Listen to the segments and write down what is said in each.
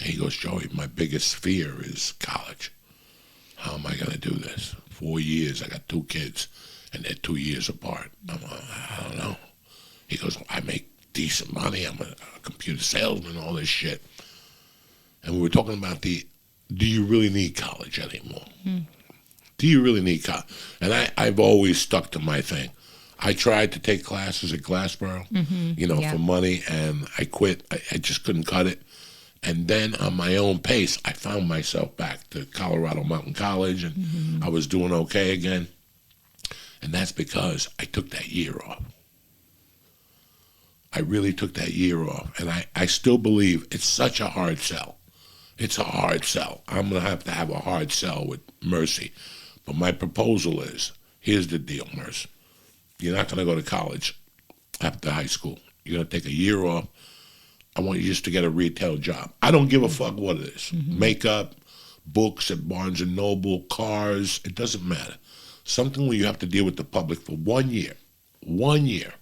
He goes, Joey, my biggest fear is college. How am I going to do this? 4 years, I got 2 kids, and they're 2 years apart. I'm like, I don't know. He goes, I make decent money. I'm a computer salesman, all this shit. And we were talking about do you really need college anymore? Do you really need college? And I've always stuck to my thing. I tried to take classes at Glassboro, for money, and I quit. I just couldn't cut it. And then on my own pace, I found myself back to Colorado Mountain College, and I was doing okay again. And that's because I took that year off. I really took that year off. And I still believe it's such a hard sell. It's a hard sell. I'm going to have a hard sell with Mercy. But my proposal is, here's the deal, Merce. You're not going to go to college after high school. You're going to take a year off. I want you just to get a retail job. I don't give a fuck what it is. Makeup, books at Barnes & Noble, cars, it doesn't matter. Something where you have to deal with the public for 1 year. 1 year.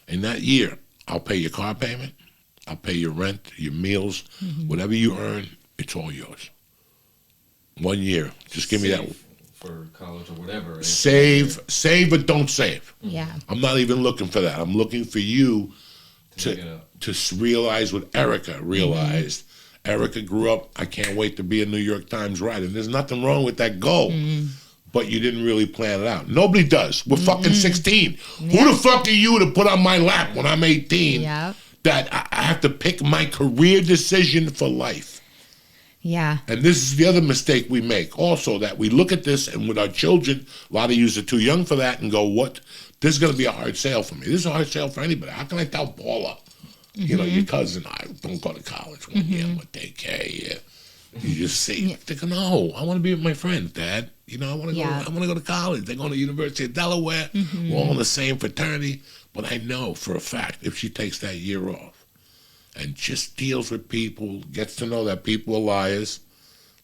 In that year, I'll pay your car payment. I'll pay your rent, your meals. Whatever you earn, it's all yours. 1 year. Just give me that. For college or whatever. Save but don't save. Yeah. I'm not even looking for that. I'm looking for you to realize what Erica realized. Erica grew up, I can't wait to be a New York Times writer. And there's nothing wrong with that goal. But you didn't really plan it out. Nobody does. We're fucking 16. Yeah. Who the fuck are you to put on my lap when I'm 18 that I have to pick my career decision for life? Yeah. And this is the other mistake we make also, that we look at this and with our children, a lot of you are too young for that and go, what? This is going to be a hard sale for me. This is a hard sale for anybody. How can I tell Paula, your cousin, I don't go to college 1 year, I'm going to take care of you. You just see, they go, no, I want to be with my friends, Dad. I want to go to college. They're going to University of Delaware. We're all in the same fraternity. But I know for a fact, if she takes that year off, and just deals with people, gets to know that people are liars.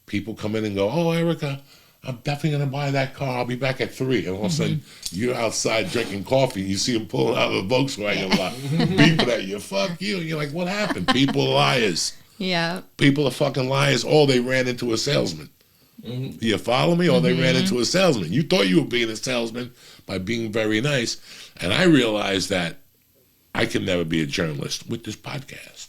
People come in and go, oh, Erica, I'm definitely going to buy that car. I'll be back at 3. And all of a sudden, you're outside drinking coffee. You see him pulling out of the Volkswagen lot, beeping at you. Fuck you. And you're like, what happened? People are liars. Yeah. People are fucking liars. Or they ran into a salesman. You follow me? Or they ran into a salesman. You thought you were being a salesman by being very nice. And I realized that I can never be a journalist with this podcast.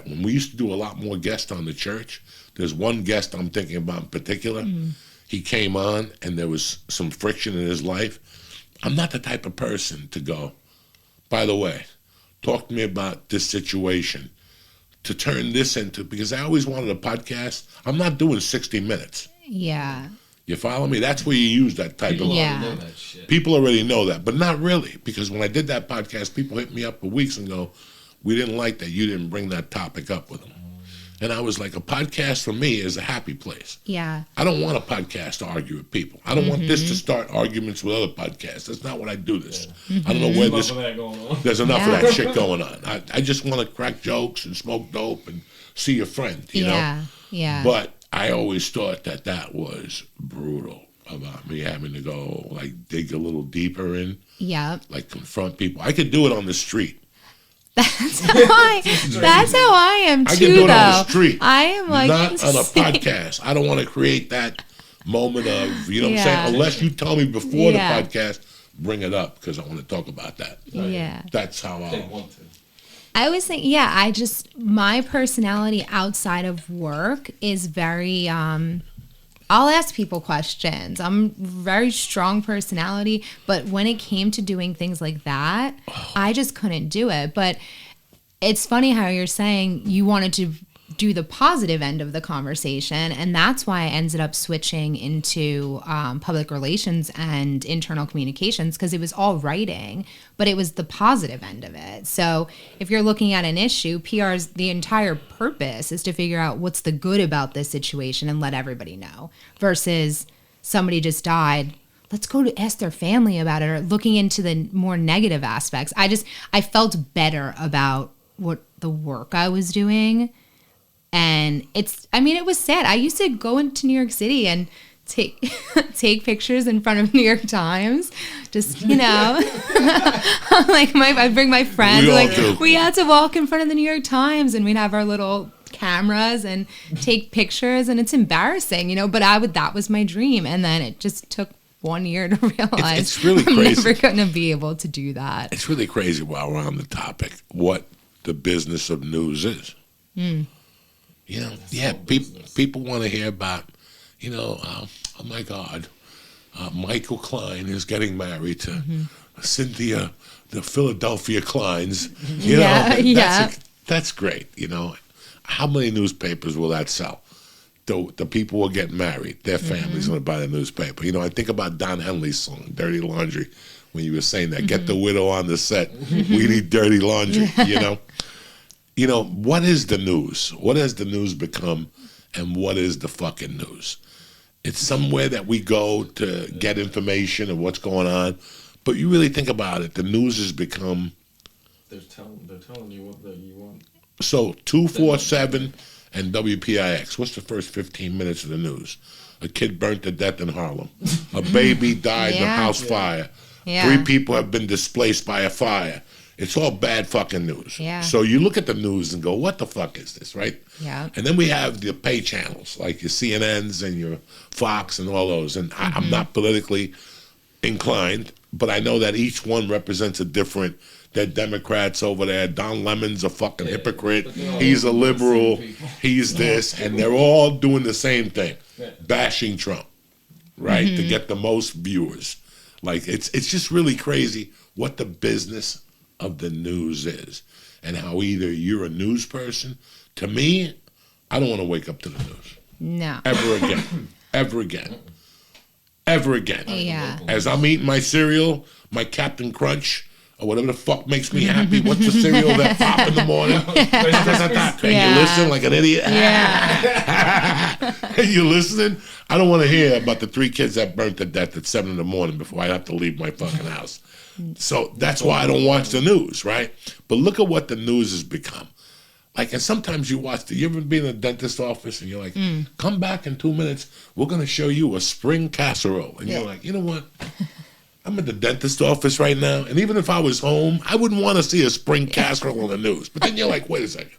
When we used to do a lot more guests on the church, there's one guest I'm thinking about in particular. He came on and there was some friction in his life. I'm not the type of person to go, by the way, talk to me about this situation, to turn this into, because I always wanted a podcast. I'm not doing 60 minutes. Yeah. You follow me? That's where you use that type of... Know that shit. People already know that, but not really. Because when I did that podcast, people hit me up for weeks and go, we didn't like that you didn't bring that topic up with them. And I was like, a podcast for me is a happy place. Yeah. I don't want a podcast to argue with people. I don't want this to start arguments with other podcasts. That's not what I do this. I don't know where this... There's enough of that shit going on. I just want to crack jokes and smoke dope and see a friend, you know? Yeah. But I always thought that was brutal about me having to go, like, dig a little deeper in. Yeah. Like, confront people. I could do it on the street. That's how I am too, I can do it though. on the street. I am like not on a podcast. I don't want to create that moment of, you know what I'm saying? Unless you tell me before the podcast, bring it up because I want to talk about that. Yeah. That's how I always think, my personality outside of work is very, I'll ask people questions. I'm very strong personality, but when it came to doing things like that, I just couldn't do it. But it's funny how you're saying you wanted to do the positive end of the conversation, and that's why I ended up switching into public relations and internal communications, because it was all writing, but it was the positive end of it. So if you're looking at an issue, PR's the entire purpose is to figure out what's the good about this situation and let everybody know, versus somebody just died, let's go to ask their family about it, or looking into the more negative aspects. I felt better about what the work I was doing. And it was sad. I used to go into New York City and take pictures in front of New York Times. Just, I'd bring my friends. We had to walk in front of the New York Times, and we'd have our little cameras and take pictures, and it's embarrassing, you know, but that was my dream. And then it just took 1 year to realize It's really I'm crazy. never going to be able to do that. It's really crazy while we're on the topic what the business of news is. You know, people want to hear about, you know, oh my God, Michael Klein is getting married to Cynthia, the Philadelphia Kleins. You know, that's great. You know, how many newspapers will that sell? The people will get married. Their families going to buy the newspaper. You know, I think about Don Henley's song, Dirty Laundry, when you were saying that. Get the widow on the set. We need dirty laundry, you know. You know, what is the news? What has the news become, and what is the fucking news? It's somewhere that we go to get information of what's going on, but you really think about it, the news has become... They're telling you what you want. So, 247 and WPIX, what's the first 15 minutes of the news? A kid burnt to death in Harlem. A baby died in a house fire. 3 people have been displaced by a fire. It's all bad fucking news. Yeah. So you look at the news and go, what the fuck is this, right? Yeah. And then we have the pay channels, like your CNNs and your Fox and all those. And I'm not politically inclined, but I know that each one represents a different... They're Democrats over there. Don Lemon's a fucking hypocrite. He's a liberal. He's this. And they're all doing the same thing. Bashing Trump, right? To get the most viewers. Like, it's just really crazy what the business of the news is, and how either you're a news person. To me, I don't want to wake up to the news. No. Ever again. Ever again. Ever again. Yeah. As I'm eating my cereal, my Captain Crunch, or whatever the fuck makes me happy. What's the cereal that pop in the morning? And you listen like an idiot. Yeah. You listening? I don't want to hear about the 3 kids that burnt to death at 7 in the morning before I have to leave my fucking house. So that's why I don't watch the news, right? But look at what the news has become. Like, and sometimes you ever been in a dentist office and you're like, come back in 2 minutes, we're going to show you a spring casserole. And you're like, you know what? I'm at the dentist office right now, and even if I was home, I wouldn't want to see a spring casserole on the news. But then you're like, wait a second.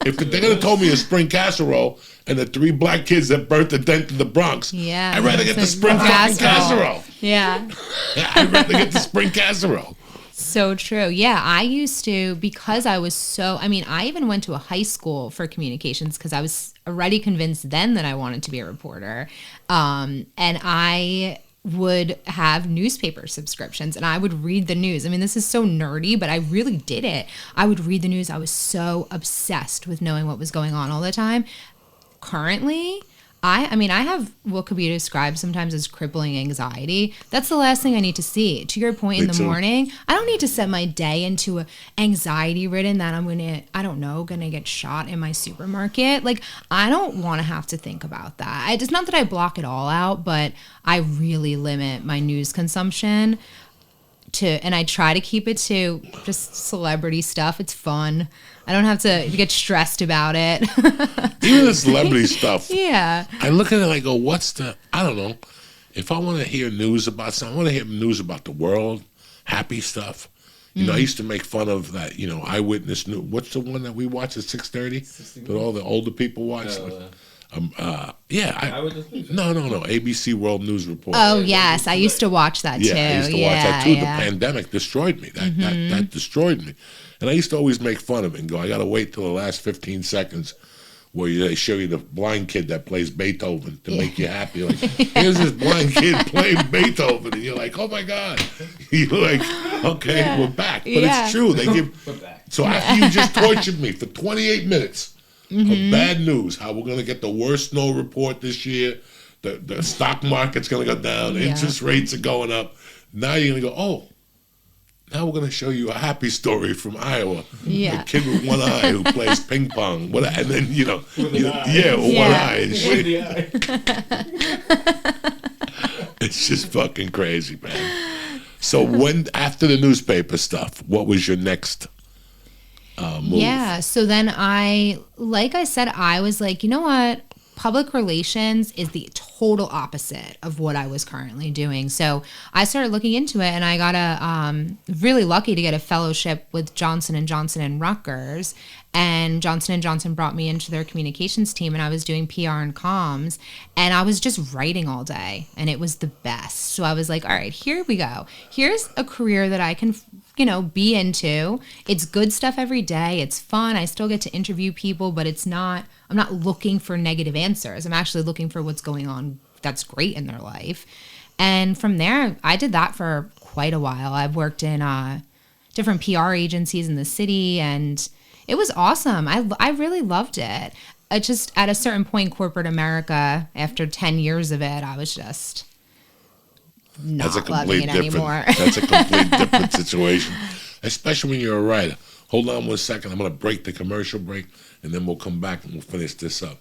If they're going to tell me a spring casserole and the 3 black kids that burnt to death in the Bronx, I'd rather get the spring fucking casserole. Yeah. I'd rather get the spring casserole. So true. Yeah, I used to, because I was I even went to a high school for communications because I was already convinced then that I wanted to be a reporter. And I would have newspaper subscriptions and I would read the news. I mean, this is so nerdy, but I really did it. I would read the news. I was so obsessed with knowing what was going on all the time. Currently, I have what could be described sometimes as crippling anxiety. That's the last thing I need to see. To your point, in the morning, I don't need to set my day into a anxiety ridden that I'm gonna get shot in my supermarket. Like, I don't want to have to think about that. It's not that I block it all out, but I really limit my news consumption and I try to keep it to just celebrity stuff. It's fun. I don't have to get stressed about it. Even the celebrity stuff. Yeah. I look at it and I go, I don't know. If I want to hear news about something, I want to hear news about the world, happy stuff. You know, I used to make fun of that, Eyewitness News. What's the one that we watch at 6:30? That all the older people watch? Eyewitness News? No. ABC World News Report. Oh, yes. I used to watch that, too. Yeah, I used to watch that, too. The pandemic destroyed me. That destroyed me. And I used to always make fun of it and go, I got to wait till the last 15 seconds where they show you the blind kid that plays Beethoven to make you happy. Like, here's this blind kid playing Beethoven. And you're like, oh, my God. You're like, okay, we're back. But it's true. We're back. So after you just tortured me for 28 minutes of bad news, how we're going to get the worst snow report this year, the stock market's going to go down, interest rates are going up. Now you're going to go, oh, now we're going to show you a happy story from Iowa. Yeah. The kid with one eye who plays ping pong. And then, with one eye and shit. It's just fucking crazy, man. So after the newspaper stuff, what was your next move? Yeah, so then I was like, you know what? Public relations is the total opposite of what I was currently doing. So I started looking into it, and I got really lucky to get a fellowship with Johnson & Johnson and Rutgers. And Johnson & Johnson brought me into their communications team, and I was doing PR and comms, and I was just writing all day, and it was the best. So I was like, all right, here we go. Here's a career that I can, be into. It's good stuff every day. It's fun. I still get to interview people, but I'm not looking for negative answers. I'm actually looking for what's going on that's great in their life. And from there, I did that for quite a while. I've worked in different PR agencies in the city, and it was awesome. I really loved it. It just, at a certain point, corporate America, after 10 years of it, I was just not loving it anymore. That's a complete different situation, especially when you're a writer. Hold on one second. I'm going to break the commercial break, and then we'll come back and we'll finish this up.